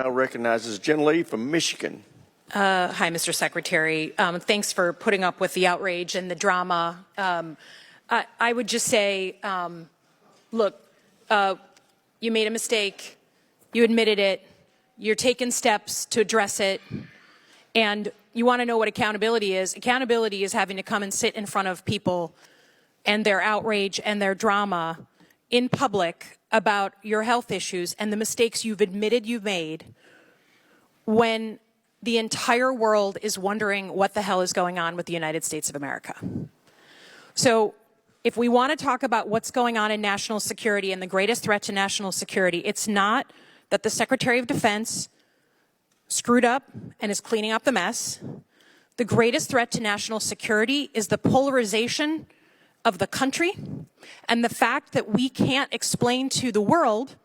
Now recognizes the gentlelady from Michigan. Hi, Mr. Secretary. Thanks for putting up with the outrage and the drama. I would just say, look, you made a mistake. You admitted it. You're taking steps to address it. And you want to know what accountability is? Accountability is having to come and sit in front of people and their outrage and their drama in public about your health issues and the mistakes you've admitted you've made when the entire world is wondering what the hell is going on with the United States of America. So if we want to talk about what's going on in national security and the greatest threat to national security, it's not that the Secretary of Defense screwed up and is cleaning up the mess. The greatest threat to national security is the polarization of the country and the fact that we can't explain to the world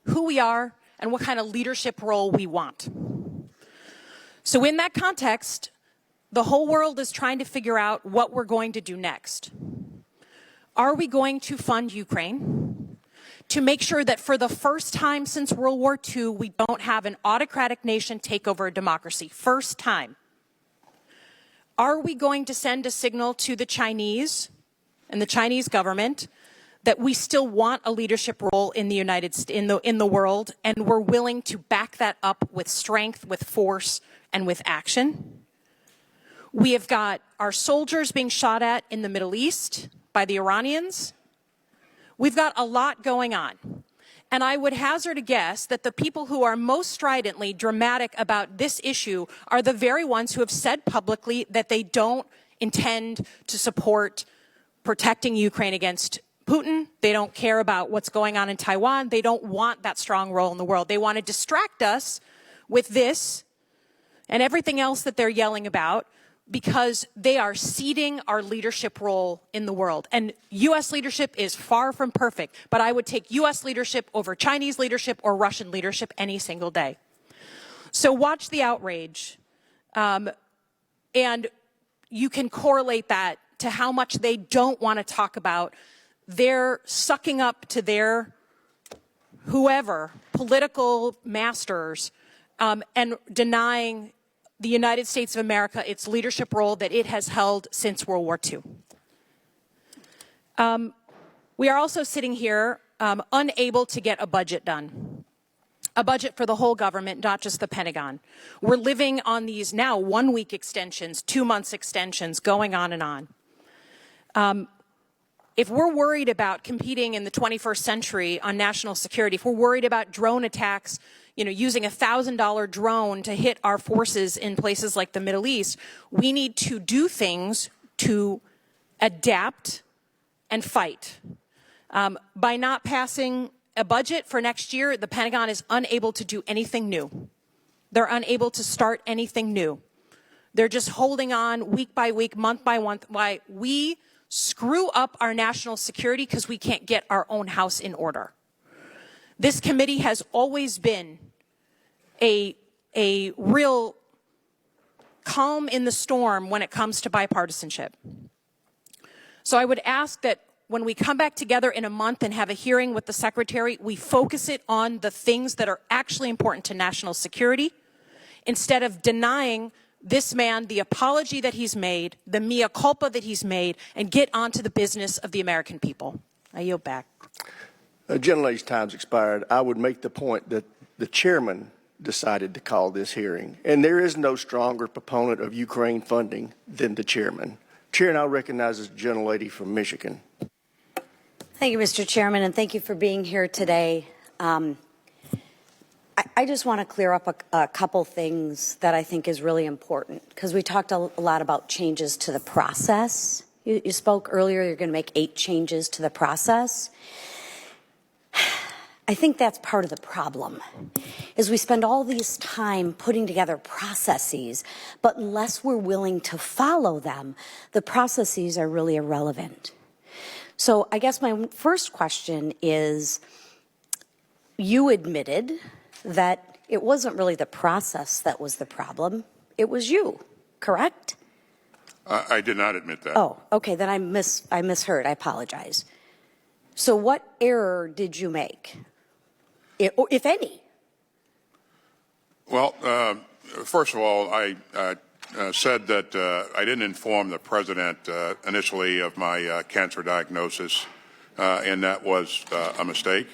who we are and what kind of leadership role we want. So in that context, the whole world is trying to figure out what we're going to do next. Are we going to fund Ukraine to make sure that for the first time since World War II, we don't have an autocratic nation take over a democracy? First time. Are we going to send a signal to the Chinese and the Chinese government that we still want a leadership role in the in the world, and we're willing to back that up with strength, with force, and with action? We have got our soldiers being shot at in the Middle East by the Iranians. We've got a lot going on. And I would hazard a guess that the people who are most stridently dramatic about this issue are the very ones who have said publicly that they don't intend to support protecting Ukraine against Putin. They don't care about what's going on in Taiwan. They don't want that strong role in the world. They want to distract us with this and everything else that they're yelling about, because they are ceding our leadership role in the world. And U.S. leadership is far from perfect, but I would take U.S. leadership over Chinese leadership or Russian leadership any single day. So watch the outrage, and you can correlate that to how much they don't want to talk about their sucking up to their whoever, political masters, and denying the United States of America its leadership role that it has held since World War II. We are also sitting here unable to get a budget done, a budget for the whole government, not just the Pentagon. We're living on these now 1-week extensions, 2-month extensions, going on and on. If we're worried about competing in the 21st century on national security, if we're worried about drone attacks, using a $1,000 drone to hit our forces in places like the Middle East, we need to do things to adapt and fight. By not passing a budget for next year, the Pentagon is unable to do anything new. They're unable to start anything new. They're just holding on week by week, month by month, while we screw up our national security because we can't get our own house in order. This committee has always been a real calm in the storm when it comes to bipartisanship. So I would ask that when we come back together in a month and have a hearing with the Secretary, we focus it on the things that are actually important to national security, instead of denying this man the apology that he's made, the mea culpa that he's made, and get on to the business of the American people. I yield back. Gentlelady's time's expired. I would make the point that the chairman decided to call this hearing, and there is no stronger proponent of Ukraine funding than the chairman. Chair now recognizes the gentlelady from Michigan. Thank you, Mr. Chairman, and thank you for being here today. I just want to clear up a couple things that I think is really important, because we talked a lot about changes to the process. You spoke earlier, you're going to make 8 changes to the process. I think that's part of the problem, is we spend all this time putting together processes, but unless we're willing to follow them, the processes are really irrelevant. So I guess my first question is, you admitted that it wasn't really the process that was the problem, it was you, correct? I did not admit that. Oh, okay, then I misheard, I apologize. So what error did you make, if any? Well, first of all, I said that I didn't inform the president initially of my cancer diagnosis, and that was a mistake.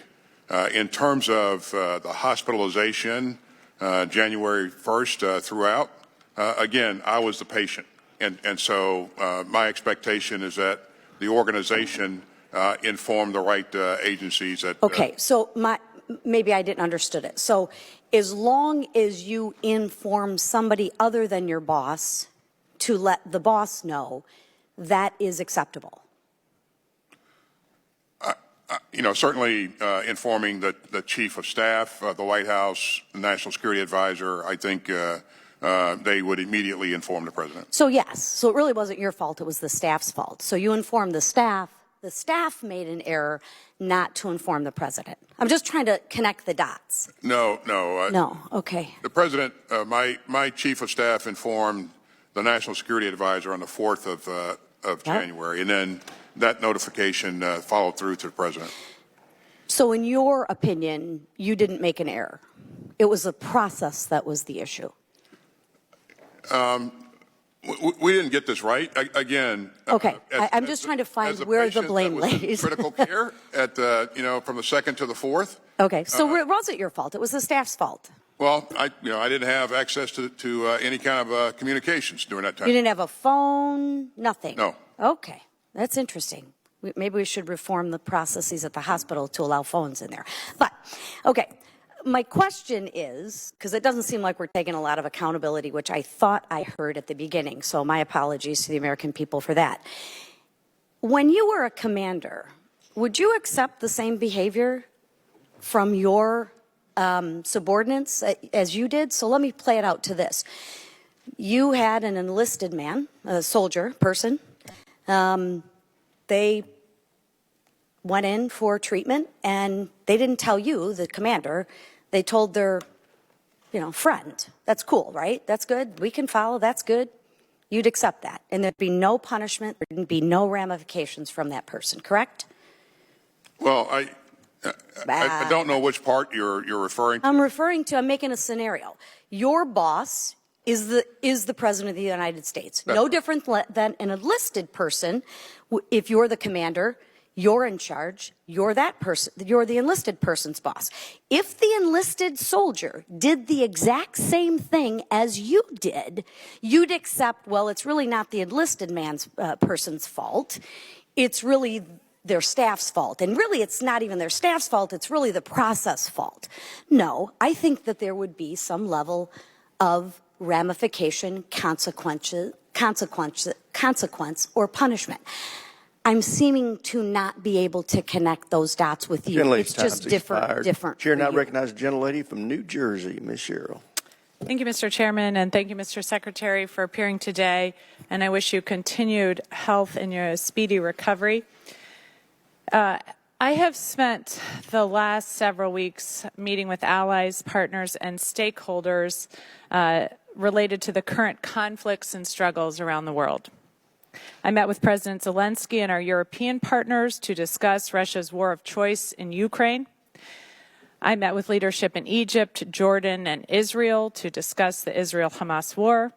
In terms of the hospitalization, January 1st throughout, again, I was the patient. And so my expectation is that the organization informed the right agencies. That, Okay, so maybe I didn't understood it. So as long as you inform somebody other than your boss to let the boss know, that is acceptable. Certainly informing the chief of staff, the White House, the National Security Advisor, I think they would immediately inform the president. So yes, so it really wasn't your fault, it was the staff's fault. So you informed the staff made an error not to inform the president. I'm just trying to connect the dots. No. No, okay. The president, my chief of staff informed the National Security Advisor on the 4th of January, and then that notification followed through to the president. So in your opinion, you didn't make an error. It was the process that was the issue. We didn't get this right. Again, okay. I'm just trying to find where the blame lays. Critical care at from the 2nd to the 4th. Okay, so it wasn't your fault. It was the staff's fault. Well, I didn't have access to any kind of communications during that time. You didn't have a phone, nothing. No. Okay, that's interesting. Maybe we should reform the processes at the hospital to allow phones in there. But okay. My question is, because it doesn't seem like we're taking a lot of accountability, which I thought I heard at the beginning, so my apologies to the American people for that. When you were a commander, would you accept the same behavior from your subordinates as you did? So let me play it out to this. You had an enlisted man, a soldier, person. They went in for treatment, and they didn't tell you, the commander. They told their, friend. That's cool, right? That's good. We can follow. That's good. You'd accept that. And there'd be no punishment. There'd be no ramifications from that person, correct? Well, I don't know which part you're referring to. I'm making a scenario. Your boss is the president of the United States. No different than an enlisted person. If you're the commander, you're in charge, you're that person, you're the enlisted person's boss. If the enlisted soldier did the exact same thing as you did, you'd accept, well, it's really not the enlisted person's fault. It's really their staff's fault. And really, it's not even their staff's fault, it's really the process fault. No, I think that there would be some level of ramification, consequence, or punishment. I'm seeming to not be able to connect those dots with you. It's just different. Chair now recognizes the gentlelady from New Jersey, Ms. Sherrill. Thank you, Mr. Chairman, and thank you, Mr. Secretary, for appearing today. And I wish you continued health in your speedy recovery. I have spent the last several weeks meeting with allies, partners, and stakeholders related to the current conflicts and struggles around the world. I met with President Zelensky and our European partners to discuss Russia's war of choice in Ukraine. I met with leadership in Egypt, Jordan, and Israel to discuss the Israel-Hamas war.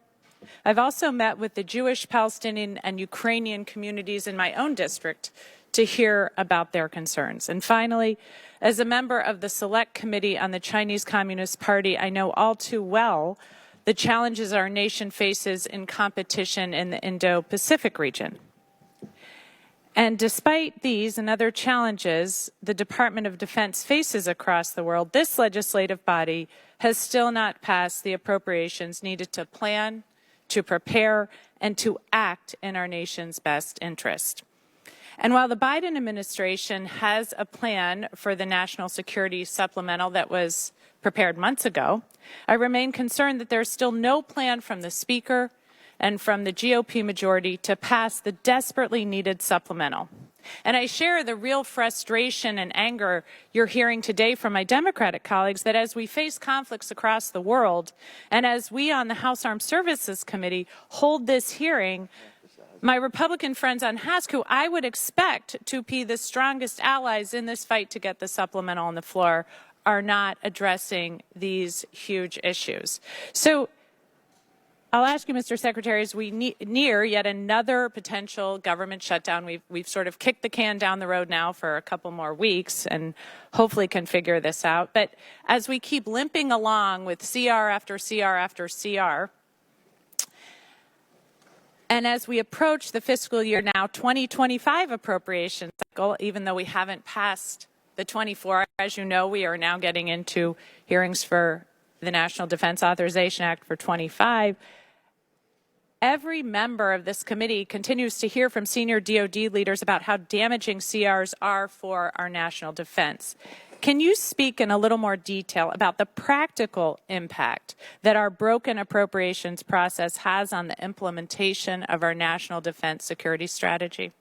I've also met with the Jewish, Palestinian, and Ukrainian communities in my own district to hear about their concerns. And finally, as a member of the Select Committee on the Chinese Communist Party, I know all too well the challenges our nation faces in competition in the Indo-Pacific region. And despite these and other challenges the Department of Defense faces across the world, this legislative body has still not passed the appropriations needed to plan, to prepare, and to act in our nation's best interest. And while the Biden administration has a plan for the National Security Supplemental that was prepared months ago, I remain concerned that there's still no plan from the Speaker and from the GOP majority to pass the desperately needed supplemental. And I share the real frustration and anger you're hearing today from my Democratic colleagues that as we face conflicts across the world, and as we on the House Armed Services Committee hold this hearing, my Republican friends on HASC, who I would expect to be the strongest allies in this fight to get the supplemental on the floor, are not addressing these huge issues. So I'll ask you, Mr. Secretary, as we near yet another potential government shutdown, we've sort of kicked the can down the road now for a couple more weeks and hopefully can figure this out. But as we keep limping along with CR after CR after CR, and as we approach the fiscal year now 2025 appropriation cycle, even though we haven't passed the 24, as you know, we are now getting into hearings for the National Defense Authorization Act for 25. Every member of this committee continues to hear from senior DoD leaders about how damaging CRs are for our national defense. Can you speak in a little more detail about the practical impact that our broken appropriations process has on the implementation of our national defense security strategy?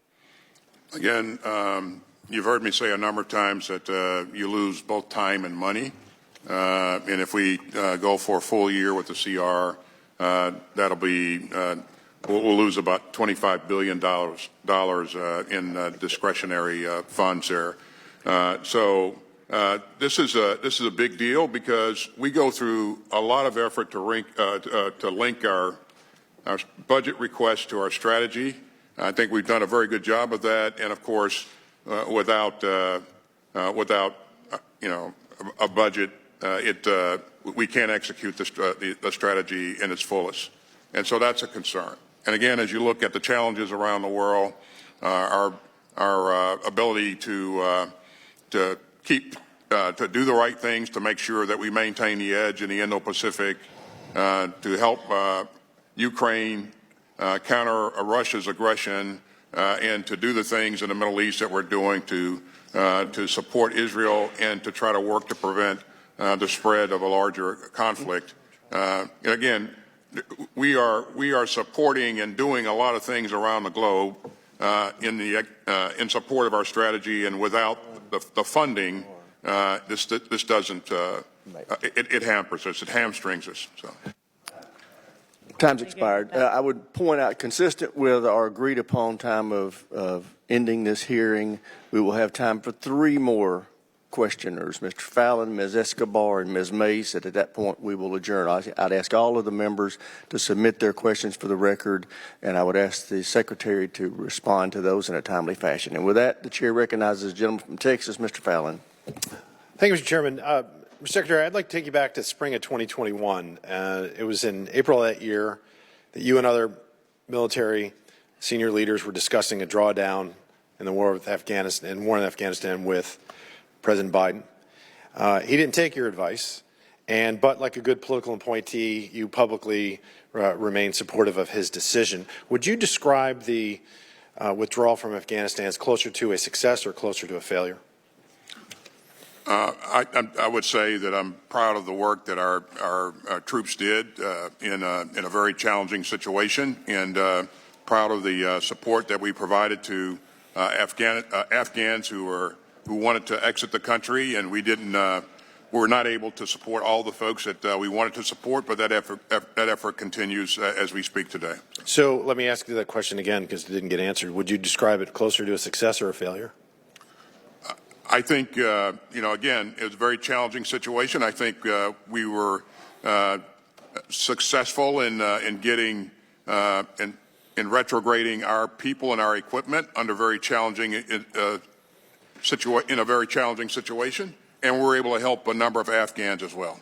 Again, you've heard me say a number of times that you lose both time and money. And if we go for a full year with the CR, that'll be, we'll lose about $25 billion in discretionary funds there. So this is a big deal because we go through a lot of effort to link our budget requests to our strategy. I think we've done a very good job of that, and of course, without a budget, we can't execute the strategy in its fullest, and so that's a concern. And again, as you look at the challenges around the world, our ability to do the right things to make sure that we maintain the edge in the Indo-Pacific, to help Ukraine counter Russia's aggression, and to do the things in the Middle East that we're doing to support Israel and to try to work to prevent the spread of a larger conflict. And again, we are supporting and doing a lot of things around the globe in support of our strategy, and without the funding, this doesn't. It hampers us. It hamstrings us. So. Time's expired. I would point out, consistent with our agreed upon time of ending this hearing, we will have time for 3 more questioners, Mr. Fallon, Ms. Escobar, and Ms. Mace. At that point, we will adjourn. I'd ask all of the members to submit their questions for the record, and I would ask the Secretary to respond to those in a timely fashion. And with that, the Chair recognizes the gentleman from Texas, Mr. Fallon. Thank you, Mr. Chairman. Mr. Secretary, I'd like to take you back to spring of 2021. It was in April of that year that you and other military senior leaders were discussing a drawdown in the war in Afghanistan with President Biden. He didn't take your advice, but like a good political appointee, you publicly remained supportive of his decision. Would you describe the withdrawal from Afghanistan as closer to a success or closer to a failure? I would say that I'm proud of the work that our troops did in a very challenging situation, and proud of the support that we provided to Afghans who wanted to exit the country, and we were not able to support all the folks that we wanted to support, but that effort continues as we speak today. So let me ask you that question again because it didn't get answered. Would you describe it closer to a success or a failure? I think, again, it was a very challenging situation. I think we were successful in getting in retrograding our people and our equipment under very challenging in a very challenging situation, and we're able to help a number of Afghans as well.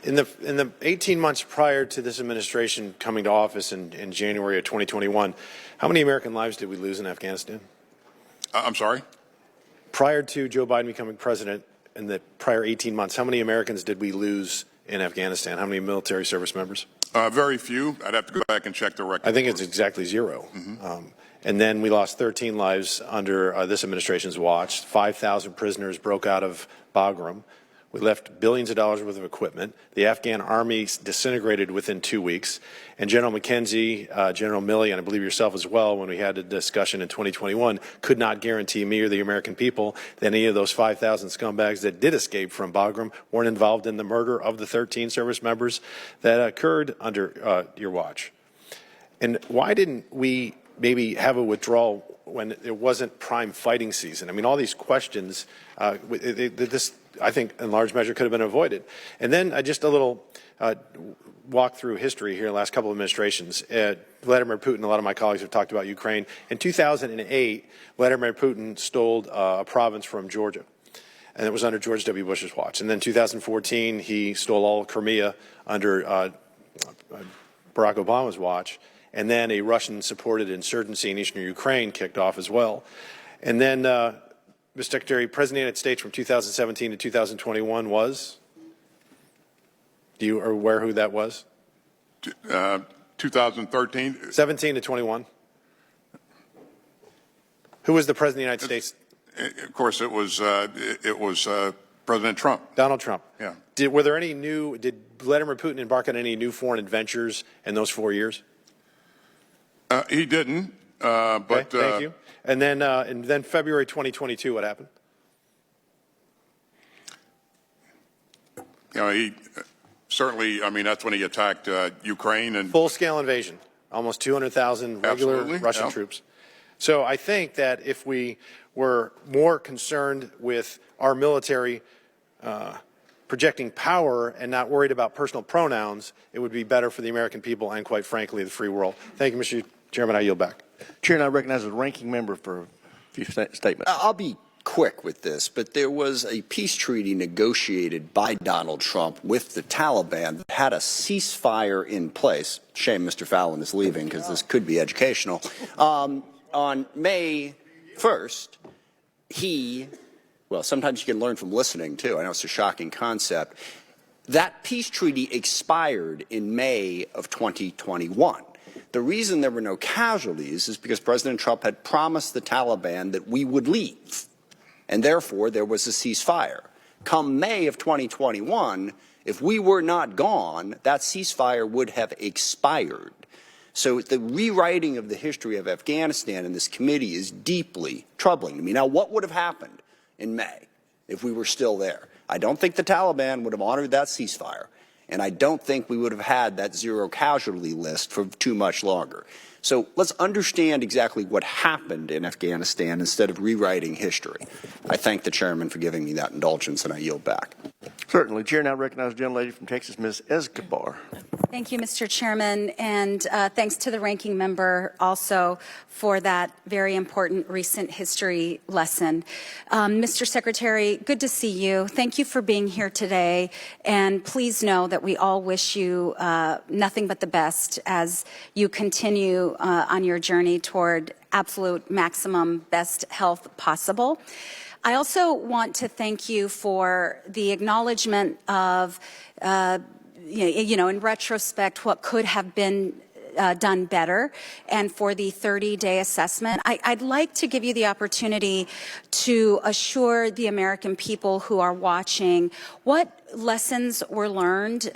In the 18 months prior to this administration coming to office in January of 2021, how many American lives did we lose in Afghanistan? I'm sorry? Prior to Joe Biden becoming president, in the prior 18 months, how many Americans did we lose in Afghanistan? How many military service members? Very few. I'd have to go back and check the record. I think it's exactly 0. Mm-hmm. And then we lost 13 lives under this administration's watch. 5,000 prisoners broke out of Bagram. We left billions of dollars worth of equipment. The Afghan army disintegrated within 2 weeks. And General McKenzie, General Milley, and I believe yourself as well, when we had a discussion in 2021, could not guarantee me or the American people that any of those 5,000 scumbags that did escape from Bagram weren't involved in the murder of the 13 service members that occurred under your watch. And why didn't we maybe have a withdrawal when it wasn't prime fighting season? I mean, all these questions, this I think in large measure could have been avoided. And then just a little walk through history here in the last couple of administrations. Vladimir Putin, a lot of my colleagues have talked about Ukraine. In 2008, Vladimir Putin stole a province from Georgia, and it was under George W. Bush's watch. And then 2014, he stole all of Crimea under Barack Obama's watch. And then a Russian-supported insurgency in eastern Ukraine kicked off as well. And then, Mr. Secretary, President of the United States from 2017 to 2021 was? Do you are aware who that was? 2013? 17 to 21. Who was the President of the United States? Of course, it was President Trump. Donald Trump. Yeah. Did Vladimir Putin embark on any new foreign adventures in those 4 years? He didn't, but... Okay, thank you. And then February 2022, what happened? You know, he certainly, I mean, that's when he attacked Ukraine and... Full-scale invasion, almost 200,000 regular Absolutely, Russian yeah. troops. So I think that if we were more concerned with our military projecting power and not worried about personal pronouns, it would be better for the American people and, quite frankly, the free world. Thank you, Mr. Chairman. I yield back. Chair, and I recognize the ranking member for a few statements. I'll be quick with this, but there was a peace treaty negotiated by Donald Trump with the Taliban that had a ceasefire in place. Shame Mr. Fallon is leaving because this could be educational. On May 1st, well, sometimes you can learn from listening too. I know it's a shocking concept. That peace treaty expired in May of 2021. The reason there were no casualties is because President Trump had promised the Taliban that we would leave, and therefore there was a ceasefire. Come May of 2021, if we were not gone, that ceasefire would have expired. So the rewriting of the history of Afghanistan in this committee is deeply troubling to me. Now, what would have happened in May if we were still there? I don't think the Taliban would have honored that ceasefire. And I don't think we would have had that zero casualty list for too much longer. So let's understand exactly what happened in Afghanistan instead of rewriting history. I thank the chairman for giving me that indulgence, and I yield back. Certainly. Chair now recognizes the gentlelady from Texas, Ms. Escobar. Thank you, Mr. Chairman, and thanks to the ranking member also for that very important recent history lesson. Mr. Secretary, good to see you. Thank you for being here today, and please know that we all wish you nothing but the best as you continue on your journey toward absolute maximum best health possible. I also want to thank you for the acknowledgement of in retrospect, what could have been done better, and for the 30-day assessment. I'd like to give you the opportunity to assure the American people who are watching what lessons were learned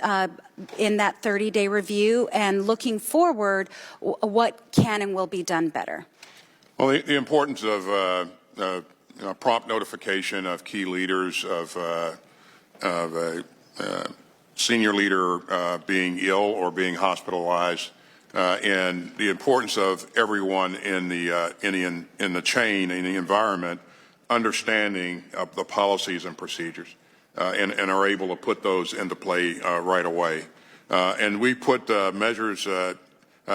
in that 30-day review, and looking forward, what can and will be done better. Well, the importance of prompt notification of key leaders, of a senior leader being ill or being hospitalized, and the importance of everyone in the chain, in the environment, understanding the policies and procedures, and are able to put those into play right away. And we put measures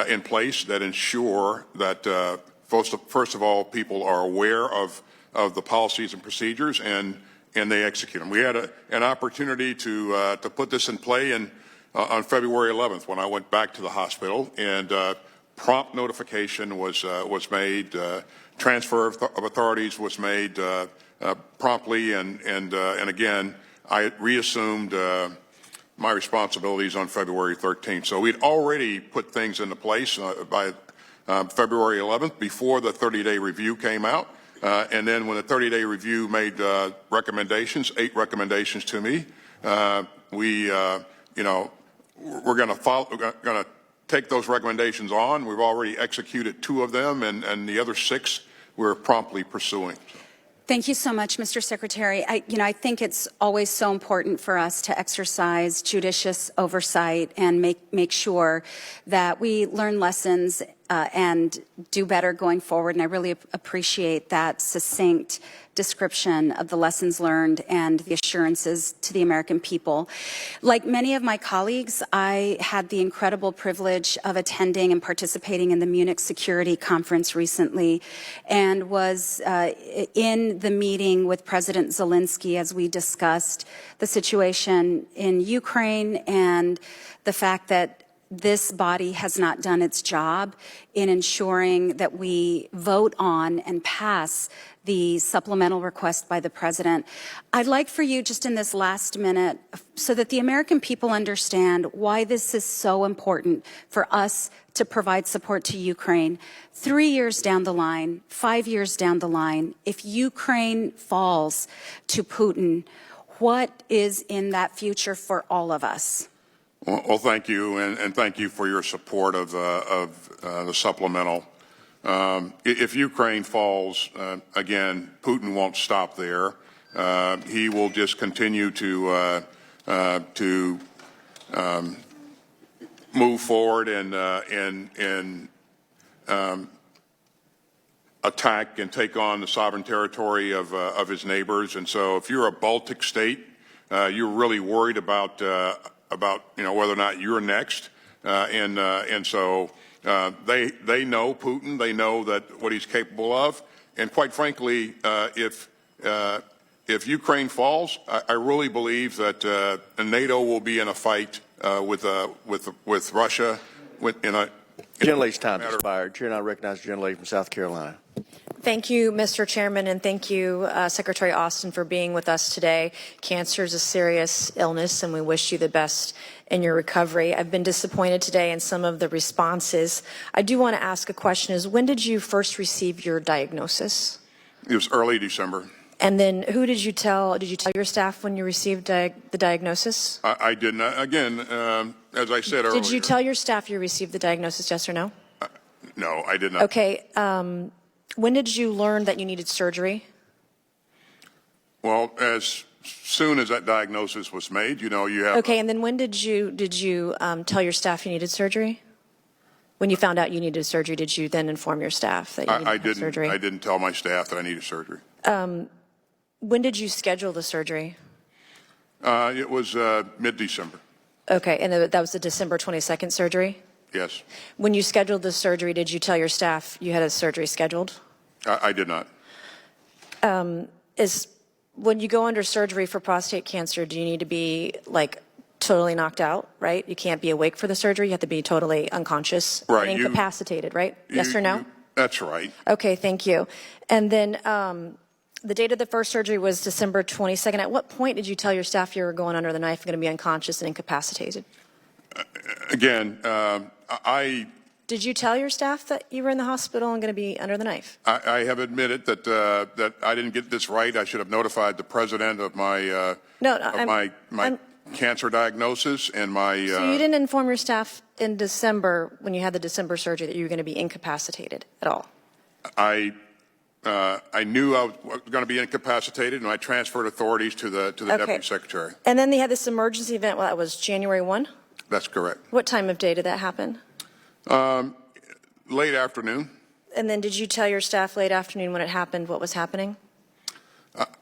in place that ensure that first of all, people are aware of the policies and procedures, and they execute them. We had an opportunity to put this in play on February 11th when I went back to the hospital, and prompt notification was made, transfer of authorities was made promptly, and again, I reassumed my responsibilities on February 13th. So we'd already put things into place by February 11th before the 30-day review came out. And then when the 30-day review made recommendations, 8 recommendations to me, we're going to take those recommendations on. We've already executed 2 of them, and the other 6 we're promptly pursuing. Thank you so much, Mr. Secretary. I think it's always so important for us to exercise judicious oversight and make sure that we learn lessons and do better going forward. And I really appreciate that succinct description of the lessons learned and the assurances to the American people. Like many of my colleagues, I had the incredible privilege of attending and participating in the Munich Security Conference recently, and was in the meeting with President Zelensky as we discussed the situation in Ukraine and the fact that this body has not done its job in ensuring that we vote on and pass the supplemental request by the president. I'd like for you just in this last minute, so that the American people understand why this is so important for us to provide support to Ukraine. 3 years down the line, 5 years down the line, if Ukraine falls to Putin, what is in that future for all of us? Well, thank you, and thank you for your support of the supplemental. If Ukraine falls, again, Putin won't stop there. He will just continue to move forward and attack and take on the sovereign territory of his neighbors. And so, if you're a Baltic state, you're really worried about whether or not you're next, and so they know Putin. They know that what he's capable of, and quite frankly, if Ukraine falls, I really believe that NATO will be in a fight with Russia. Gentlelady's time expired. Chair, now recognize the gentlelady from South Carolina. Thank you, Mr. Chairman, and thank you, Secretary Austin, for being with us today. Cancer is a serious illness, and we wish you the best in your recovery. I've been disappointed today in some of the responses. I do want to ask a question: when did you first receive your diagnosis? It was early December. And then who did you tell? Did you tell your staff when you received the diagnosis? I did not. Again, as I said earlier. Did you tell your staff you received the diagnosis, yes or no? No, I did not. Okay. When did you learn that you needed surgery? Well, as soon as that diagnosis was made, you have. Okay, and then when did you tell your staff you needed surgery? When you found out you needed surgery, did you then inform your staff that you needed surgery? I didn't tell my staff that I needed surgery. When did you schedule the surgery? It was mid-December. Okay, and that was the December 22nd surgery? Yes. When you scheduled the surgery, did you tell your staff you had a surgery scheduled? I did not. When you go under surgery for prostate cancer, do you need to be totally knocked out, right? You can't be awake for the surgery. You have to be totally unconscious right, and incapacitated, right? Yes or no? That's right. Okay, thank you. And then the date of the first surgery was December 22nd. At what point did you tell your staff you were going under the knife, going to be unconscious and incapacitated? Again, Did you tell your staff that you were in the hospital and going to be under the knife? I have admitted that I didn't get this right. I should have notified the president of my my cancer diagnosis and my. So you didn't inform your staff in December when you had the December surgery that you were going to be incapacitated at all? I knew I was going to be incapacitated, and I transferred authorities to the deputy secretary. And then they had this emergency event. Well, that was January 1. That's correct. What time of day did that happen? Late afternoon. And then did you tell your staff late afternoon when it happened what was happening?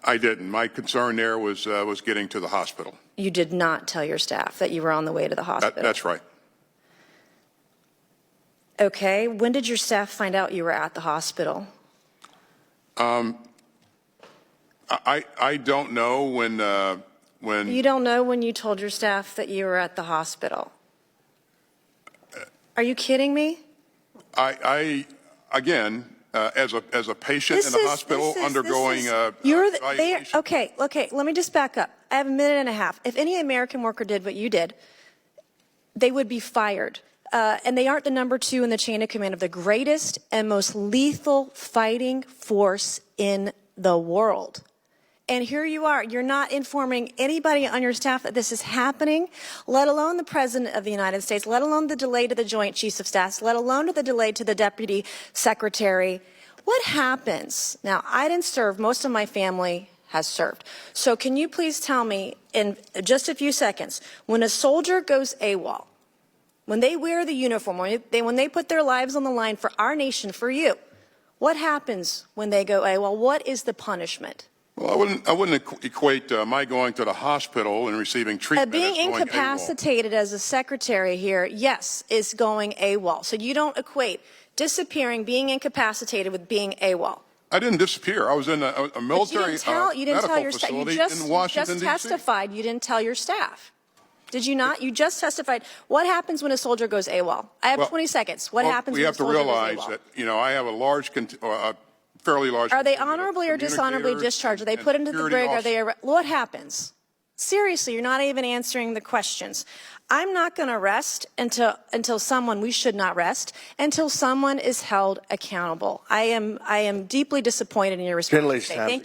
I didn't. My concern there was getting to the hospital. You did not tell your staff that you were on the way to the hospital? That's right. Okay. When did your staff find out you were at the hospital? I don't know when. You don't know when you told your staff that you were at the hospital? Are you kidding me? Again, as a patient in the hospital undergoing evaluation. Okay, let me just back up. I have a minute and a half. If any American worker did what you did, they would be fired. And they aren't the number 2 in the chain of command of the greatest and most lethal fighting force in the world. And here you are, you're not informing anybody on your staff that this is happening, let alone the President of the United States, let alone the delay to the Joint Chiefs of Staff, let alone the delay to the Deputy Secretary. What happens? Now, I didn't serve, most of my family has served. So can you please tell me in just a few seconds, when a soldier goes AWOL, when they wear the uniform, when they put their lives on the line for our nation, for you, what happens when they go AWOL? What is the punishment? Well, I wouldn't equate my going to the hospital and receiving treatment Being as going AWOL. incapacitated as a secretary here, yes, is going AWOL. So you don't equate disappearing, being incapacitated with being AWOL. I didn't disappear. I was in a military You didn't tell medical your staff. facility You just in Washington, D.C. testified. You didn't tell your staff. Did you not? You just testified. What happens when a soldier goes AWOL? I have 20 seconds. What happens when a soldier goes AWOL? We have to realize that, I have a fairly large. Are they honorably or dishonorably discharged? Are they put into the brig? Are they what happens? Seriously, you're not even answering the questions. I'm not going to rest until someone, we should not rest until someone is held accountable. I am deeply disappointed in your response today. Thank you.